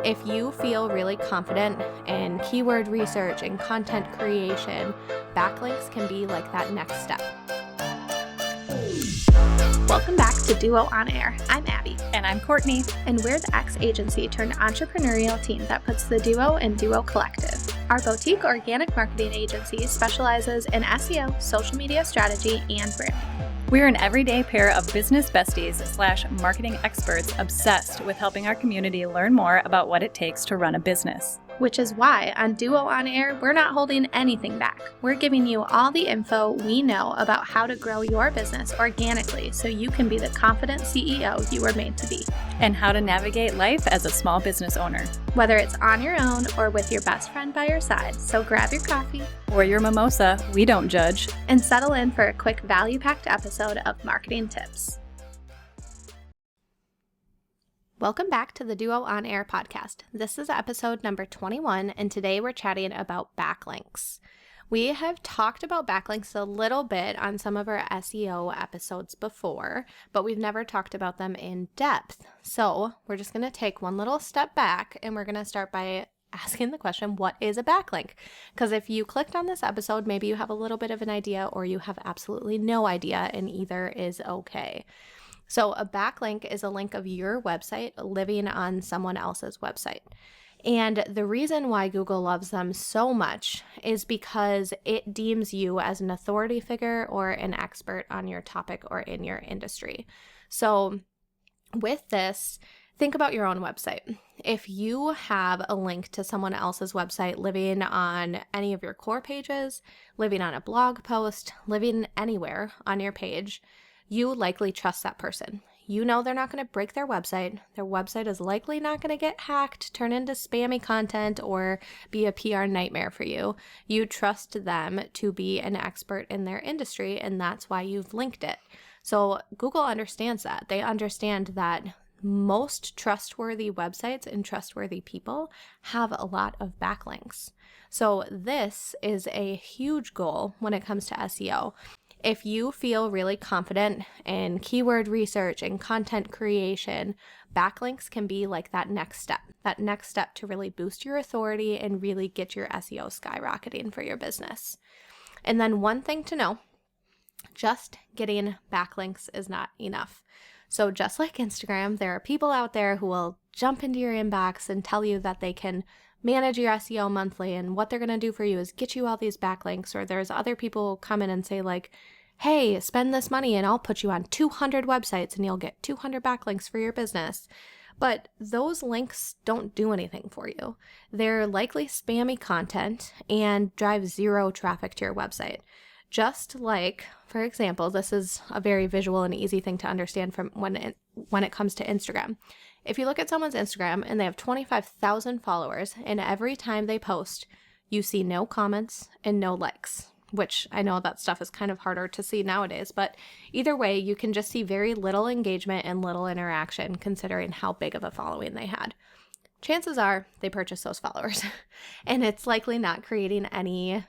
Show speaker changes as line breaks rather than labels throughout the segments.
If you feel really confident in keyword research and content creation, backlinks can be like that next step.
Welcome back to Duo On Air. I'm Abby.
And I'm Courtney.
And we're the ex-agency turned entrepreneurial team that puts the Duo in Duo Collective. Our boutique organic marketing agency specializes in SEO, social media strategy, and branding.
We're an everyday pair of business besties / marketing experts obsessed with helping our community learn more about what it takes to run a business.
Which is why on Duo On Air, we're not holding anything back. We're giving you all the info we know about how to grow your business organically so you can be the confident CEO you were made to be.
And how to navigate life as a small business owner.
Whether it's on your own or with your best friend by your side, so grab your coffee
or your mimosa, we don't judge,
and settle in for a quick value-packed episode of Marketing Tips. Welcome back to the Duo On Air podcast. This is episode number 21, and today we're chatting about backlinks. We have talked about backlinks a little bit on some of our SEO episodes before, but we've never talked about them in depth. So we're just going to take one little step back, and we're going to start by asking the question, what is a backlink? Because if you clicked on this episode, maybe you have a little bit of an idea or you have absolutely no idea, and either is okay. So a backlink is a link of your website living on someone else's website. And the reason why Google loves them so much is because it deems you as an authority figure or an expert on your topic or in your industry. So with this, think about your own website. If you have a link to someone else's website living on any of your core pages, living on a blog post, living anywhere on your page, you likely trust that person. You know they're not going to break their website. Their website is likely not going to get hacked, turn into spammy content, or be a PR nightmare for you. You trust them to be an expert in their industry, and that's why you've linked it. So Google understands that. They understand that most trustworthy websites and trustworthy people have a lot of backlinks. So this is a huge goal when it comes to SEO. If you feel really confident in keyword research and content creation, backlinks can be like that next step to really boost your authority and really get your SEO skyrocketing for your business. And then one thing to know, just getting backlinks is not enough. So just like Instagram, there are people out there who will jump into your inbox and tell you that they can manage your SEO monthly, and what they're going to do for you is get you all these backlinks. Or there's other people who come in and say like, hey, spend this money and I'll put you on 200 websites and you'll get 200 backlinks for your business. But those links don't do anything for you. They're likely spammy content and drive zero traffic to your website. Just like, for example, this is a very visual and easy thing to understand from when it comes to Instagram. If you look at someone's Instagram and they have 25,000 followers, and every time they post, you see no comments and no likes, which I know that stuff is kind of harder to see nowadays, but either way, you can just see very little engagement and little interaction considering how big of a following they had. Chances are they purchased those followers, and it's likely not creating any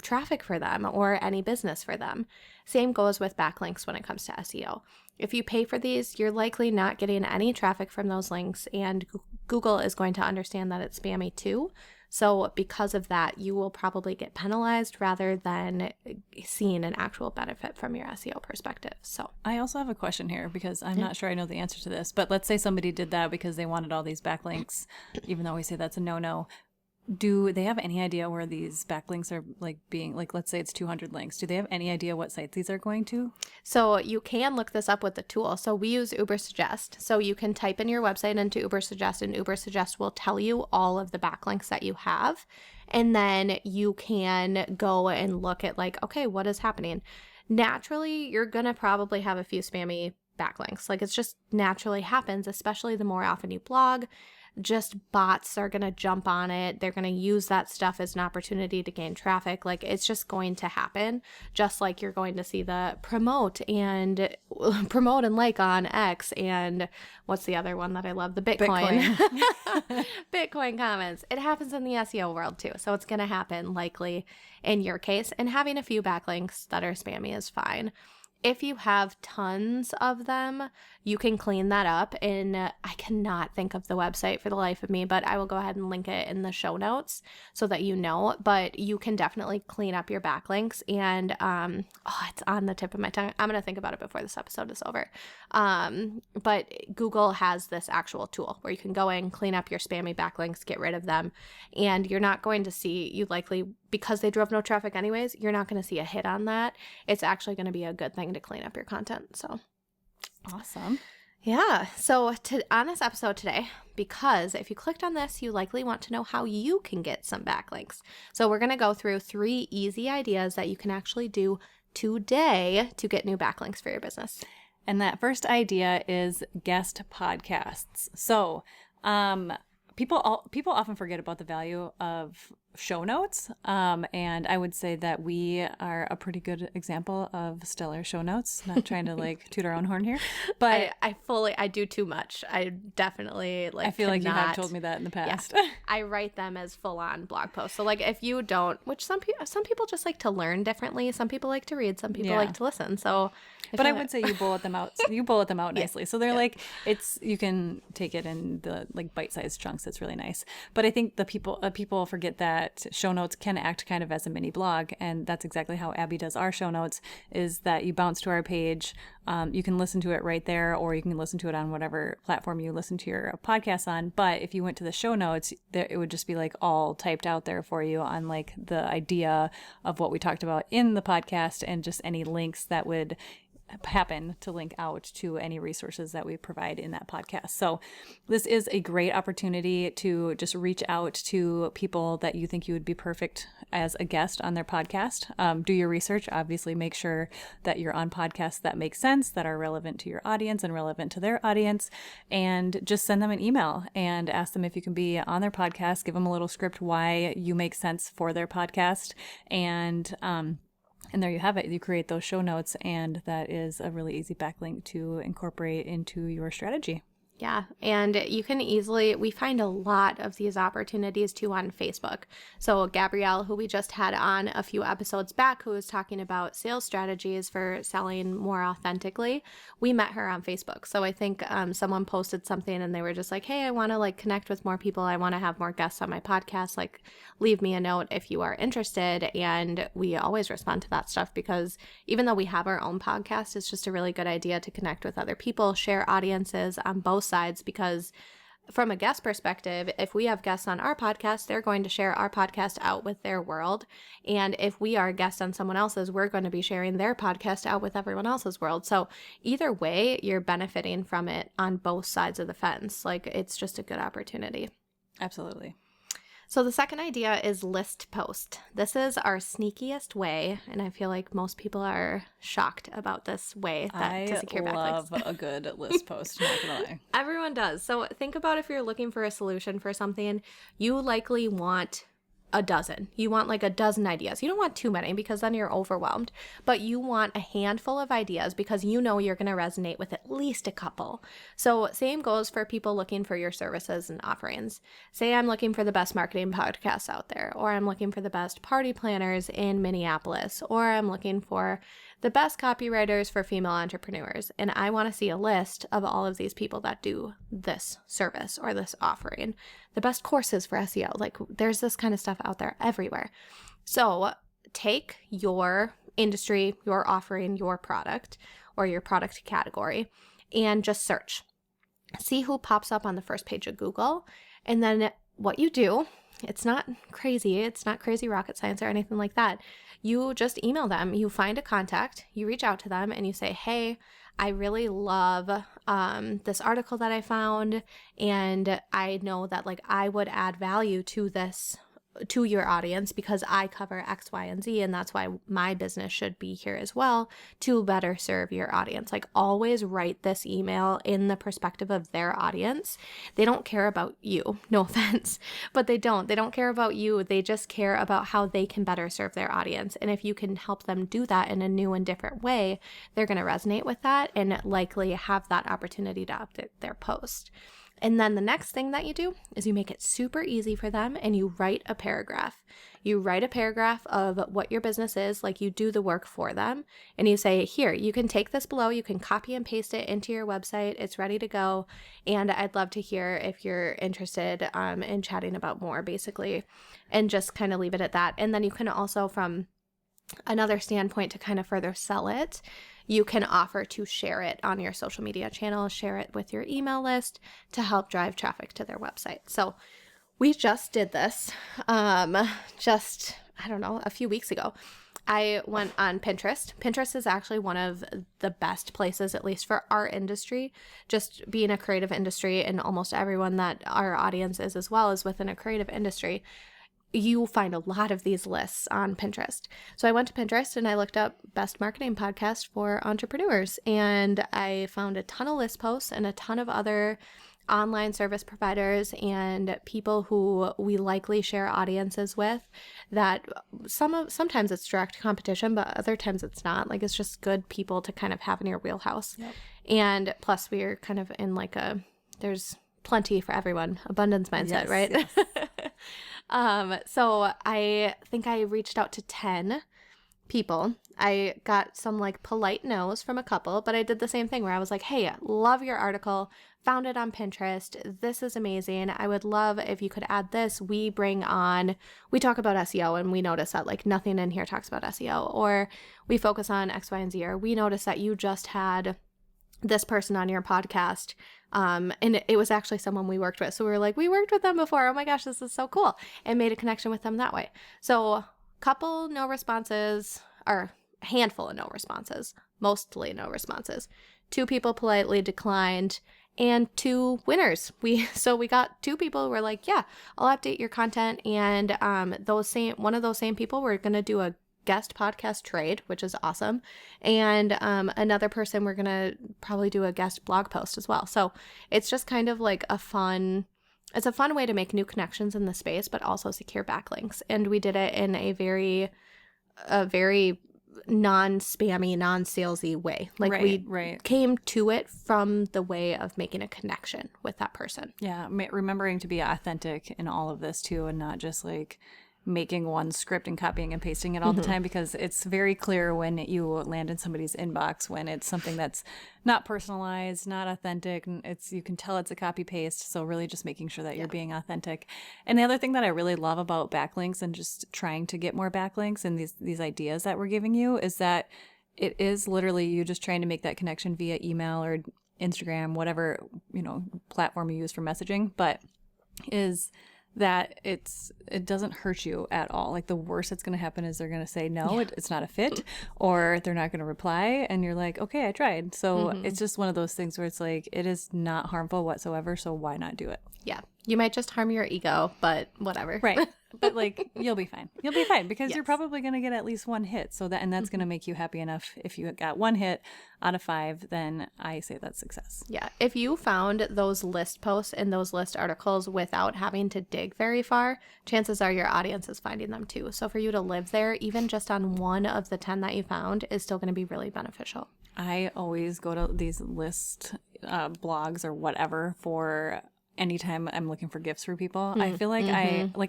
traffic for them or any business for them. Same goes with backlinks when it comes to SEO. If you pay for these, you're likely not getting any traffic from those links, and Google is going to understand that it's spammy too. So because of that, you will probably get penalized rather than seeing an actual benefit from your SEO perspective. So
I also have a question here because I'm not sure I know the answer to this, but let's say somebody did that because they wanted all these backlinks, even though we say that's a no-no. Do they have any idea where these backlinks are being, let's say it's 200 links. Do they have any idea what sites these are going to?
So you can look this up with the tool. So we use Ubersuggest. So you can type in your website into Ubersuggest, and Ubersuggest will tell you all of the backlinks that you have. And then you can go and look at okay, what is happening? Naturally, you're going to probably have a few spammy backlinks. It just naturally happens, especially the more often you blog. Just bots are going to jump on it. They're going to use that stuff as an opportunity to gain traffic. It's just going to happen. Just like you're going to see the promote and like on X, and what's the other one that I love? The Bitcoin. Bitcoin comments. It happens in the SEO world too. So it's going to happen likely in your case. And having a few backlinks that are spammy is fine. If you have tons of them, you can clean that up. And I cannot think of the website for the life of me, but I will go ahead and link it in the show notes so that you know. But you can definitely clean up your backlinks. And it's on the tip of my tongue. I'm going to think about it before this episode is over. But Google has this actual tool where you can go in, clean up your spammy backlinks, get rid of them. And you're not going to see, you likely, because they drove no traffic anyways, you're not going to see a hit on that. It's actually going to be a good thing to clean up your content. So
awesome.
Yeah. So on this episode today, because if you clicked on this, you likely want to know how you can get some backlinks. So we're going to go through 3 easy ideas that you can actually do today to get new backlinks for your business.
And that first idea is guest podcasts. So, people often forget about the value of show notes. And I would say that we are a pretty good example of stellar show notes, not trying to like toot our own horn here, but
I do too much. I definitely
I feel like you have told me that in the past.
Yeah, I write them as full on blog posts. So like if you don't, which some people just like to learn differently. Some people like to read, some people like to listen. So
I would say you bullet them out. You bullet them out nicely. So they're like, you can take it in the like bite-sized chunks. It's really nice. But I think the people forget that show notes can act kind of as a mini blog. And that's exactly how Abby does our show notes, is that you bounce to our page. You can listen to it right there, or you can listen to it on whatever platform you listen to your podcast on. But if you went to the show notes, it would just be like all typed out there for you on like the idea of what we talked about in the podcast and just any links that would happen to link out to any resources that we provide in that podcast. So this is a great opportunity to just reach out to people that you think you would be perfect as a guest on their podcast. Do your research. Obviously, make sure that you're on podcasts that make sense, that are relevant to your audience and relevant to their audience, and just send them an email and ask them if you can be on their podcast. Give them a little script why you make sense for their podcast, and there you have it. You create those show notes, and that is a really easy backlink to incorporate into your strategy.
Yeah, and you can we find a lot of these opportunities too on Facebook. So Gabrielle, who we just had on a few episodes back, who was talking about sales strategies for selling more authentically, we met her on Facebook. So I think someone posted something and they were just like, hey, I want to like connect with more people. I want to have more guests on my podcast. Like, leave me a note if you are interested. And we always respond to that stuff because even though we have our own podcast, it's just a really good idea to connect with other people, share audiences on both sides, because from a guest perspective, if we have guests on our podcast, they're going to share our podcast out with their world. And if we are a guest on someone else's, we're going to be sharing their podcast out with everyone else's world. So either way, you're benefiting from it on both sides of the fence. Like, it's just a good opportunity.
Absolutely.
So the second idea is list post. This is our sneakiest way, and I feel like most people are shocked about this way to secure backlinks.
I love a good list post, not gonna lie.
Everyone does. So think about if you're looking for a solution for something, you likely want a dozen. You want like a dozen ideas. You don't want too many because then you're overwhelmed, but you want a handful of ideas because you know you're going to resonate with at least a couple. So same goes for people looking for your services and offerings. Say I'm looking for the best marketing podcasts out there, or I'm looking for the best party planners in Minneapolis, or I'm looking for the best copywriters for female entrepreneurs. And I want to see a list of all of these people that do this service or this offering. The best courses for SEO. Like, there's this kind of stuff out there everywhere. So take your industry, your offering, your product, or your product category, and just search. See who pops up on the first page of Google. And then what you do, it's not crazy. It's not crazy rocket science or anything like that. You just email them. You find a contact, you reach out to them, and you say, hey, I really love this article that I found, and I know that like I would add value to this, to your audience, because I cover X, Y, and Z, and that's why my business should be here as well to better serve your audience. Like, always write this email in the perspective of their audience. They don't care about you, no offense, but they don't care about you. They just care about how they can better serve their audience. And if you can help them do that in a new and different way, they're going to resonate with that and likely have that opportunity to update their post. And then the next thing that you do is you make it super easy for them and you write a paragraph. You write a paragraph of what your business is, like you do the work for them. And you say, here, you can take this below, you can copy and paste it into your website. It's ready to go. And I'd love to hear if you're interested in chatting about more, basically, and just kind of leave it at that. And then you can also, from another standpoint to kind of further sell it, you can offer to share it on your social media channel, share it with your email list to help drive traffic to their website. So we just did this I don't know, a few weeks ago. I went on Pinterest. Pinterest is actually one of the best places, at least for our industry, just being a creative industry, and almost everyone that our audience is as well is within a creative industry. You find a lot of these lists on Pinterest. So I went to Pinterest and I looked up best marketing podcast for entrepreneurs, and I found a ton of list posts and a ton of other online service providers and people who we likely share audiences with, that sometimes it's direct competition, but other times it's not. Like, it's just good people to kind of have in your wheelhouse. Yep. And plus we're kind of in like there's plenty for everyone, abundance mindset, yes, right? Yes. So I think I reached out to 10 people. I got some like polite no's from a couple, but I did the same thing where I was like, hey, love your article, found it on Pinterest. This is amazing. I would love if you could add this. We talk about SEO and we notice that like nothing in here talks about SEO, or we focus on X, Y, and Z, or we notice that you just had this person on your podcast. And it was actually someone we worked with. So we were like, we worked with them before. Oh my gosh, this is so cool. And made a connection with them that way. So couple no responses, or handful of no responses, mostly no responses. 2 people politely declined, and 2 winners. So we got 2 people who were like, yeah, I'll update your content. And one of those same people, we're going to do a guest podcast trade, which is awesome. And another person, we're going to probably do a guest blog post as well. So it's just kind of like it's a fun way to make new connections in the space, but also secure backlinks. And we did it in a very non-spammy, non-salesy way. Like, we came to it from the way of making a connection with that person.
Yeah, remembering to be authentic in all of this too, and not just like making one script and copying and pasting it all the time, because it's very clear when you land in somebody's inbox when it's something that's not personalized, not authentic, and you can tell it's a copy paste. So really just making sure that you're being authentic. And the other thing that I really love about backlinks and just trying to get more backlinks and these ideas that we're giving you is that it is literally you just trying to make that connection via email or Instagram, whatever, platform you use for messaging, but is that it doesn't hurt you at all. Like, the worst that's going to happen is they're going to say no, it's not a fit, or they're not going to reply, and you're like, okay, I tried. So it's just one of those things where it's like, it is not harmful whatsoever, so why not do it?
Yeah. You might just harm your ego, but whatever.
Right. But like, you'll be fine. You'll be fine, because you're probably going to get at least 1 hit. So that's going to make you happy enough. If you got 1 hit out of 5, then I say that's success.
Yeah. If you found those list posts and those list articles without having to dig very far, chances are your audience is finding them too. So for you to live there, even just on 1 of the 10 that you found, is still going to be really beneficial.
I always go to these list blogs or whatever for anytime I'm looking for gifts for people. I feel like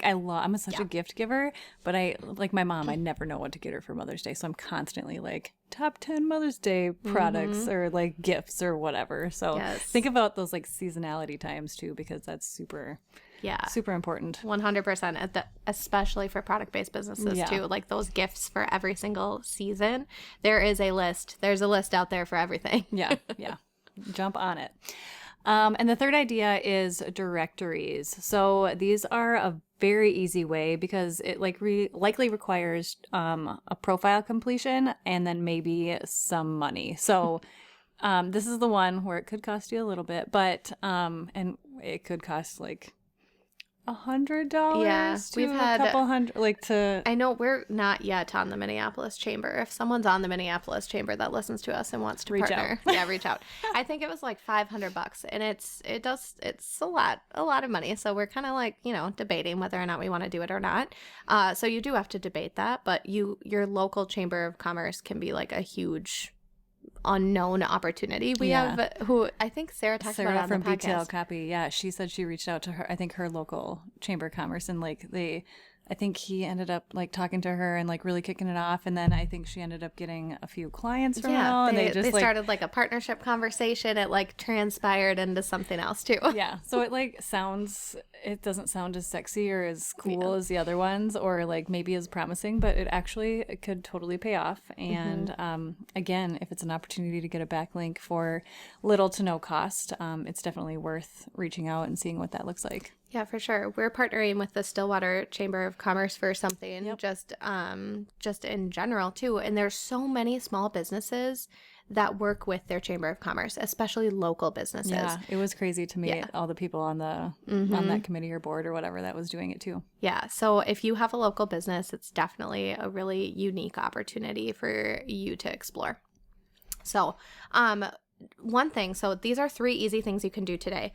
I'm such a gift giver, but I, like my mom, I never know what to get her for Mother's Day. So I'm constantly like top 10 Mother's Day products or like gifts or whatever. So think about those like seasonality times too, because that's super important.
100%, especially for product-based businesses too. Like those gifts for every single season. There's a list out there for everything.
Yeah. Jump on it. And the third idea is directories. So these are a very easy way, because it likely requires a profile completion and then maybe some money. So this is the one where it could cost you a little bit, but and it could cost like $100.
Yeah, we've had
a couple hundred.
I know we're not yet on the Minneapolis Chamber. If someone's on the Minneapolis Chamber that listens to us and wants to partner, reach out. I think it was like $500, and it's a lot of money. So we're kind of like debating whether or not we want to do it or not. So you do have to debate that, but your local Chamber of Commerce can be like a huge unknown opportunity. We have who I think Sarah talked about on
from
the podcast.
BTL Copy. Yeah, she said she reached out to her, I think her local chamber of commerce, and like I think he ended up like talking to her and like really kicking it off, and then I think she ended up getting a few clients from it all, and they
started like a partnership conversation. It like transpired into something else too.
Yeah, so it doesn't sound as sexy or as cool as the other ones, or like maybe as promising, but it could totally pay off. And again, if it's an opportunity to get a backlink for little to no cost, it's definitely worth reaching out and seeing what that looks like.
Yeah, for sure. We're partnering with the Stillwater Chamber of Commerce for something, just in general too. And there's so many small businesses that work with their Chamber of Commerce, especially local businesses.
Yeah, it was crazy to meet all the people on the on that committee or board or whatever that was doing it too.
Yeah, so if you have a local business, it's definitely a really unique opportunity for you to explore. So, one thing, so these are 3 easy things you can do today.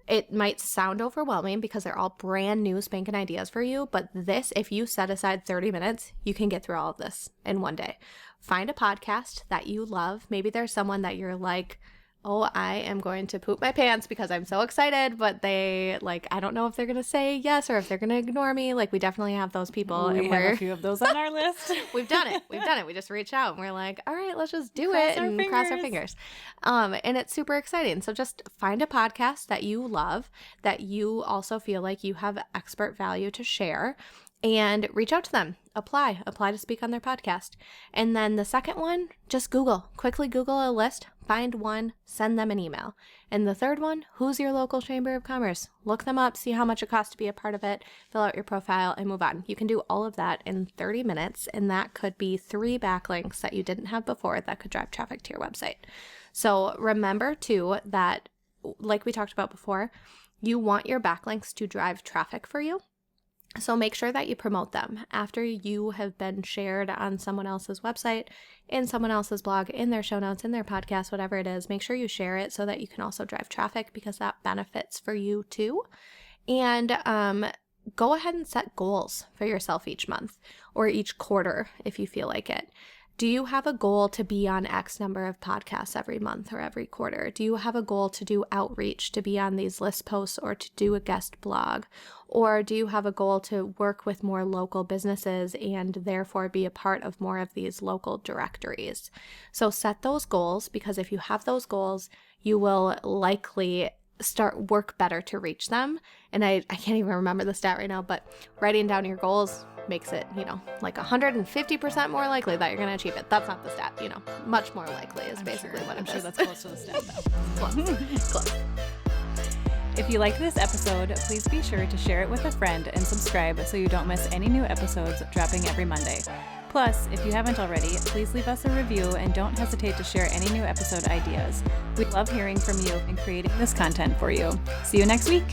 It might sound overwhelming because they're all brand new spanking ideas for you, but this, if you set aside 30 minutes, you can get through all of this in one day. Find a podcast that you love. Maybe there's someone that you're like, oh, I am going to poop my pants because I'm so excited, but I don't know if they're going to say yes or if they're going to ignore me. Like, we definitely have those people.
We have a few of those on our list.
We've done it. We just reach out and we're like, all right, let's just do it and cross our fingers. And it's super exciting. So just find a podcast that you love, that you also feel like you have expert value to share, and reach out to them. Apply to speak on their podcast. And then the second one, just quickly Google a list, find one, send them an email. And the third one, who's your local Chamber of Commerce? Look them up, see how much it costs to be a part of it, fill out your profile, and move on. You can do all of that in 30 minutes, and that could be 3 backlinks that you didn't have before that could drive traffic to your website. So remember too that, like we talked about before, you want your backlinks to drive traffic for you. So make sure that you promote them after you have been shared on someone else's website, in someone else's blog, in their show notes, in their podcast, whatever it is. Make sure you share it so that you can also drive traffic, because that benefits for you too. And go ahead and set goals for yourself each month or each quarter if you feel like it. Do you have a goal to be on X number of podcasts every month or every quarter? Do you have a goal to do outreach, to be on these list posts, or to do a guest blog? Or do you have a goal to work with more local businesses and therefore be a part of more of these local directories? So set those goals, because if you have those goals, you will likely work better to reach them. And I can't even remember the stat right now, but writing down your goals makes it, like 150% more likely that you're going to achieve it. That's not the stat, much more likely is basically what I'm sure
that's close to the stat though.
Close.
If you like this episode, please be sure to share it with a friend and subscribe so you don't miss any new episodes dropping every Monday. Plus, if you haven't already, please leave us a review and don't hesitate to share any new episode ideas. We love hearing from you and creating this content for you. See you next week.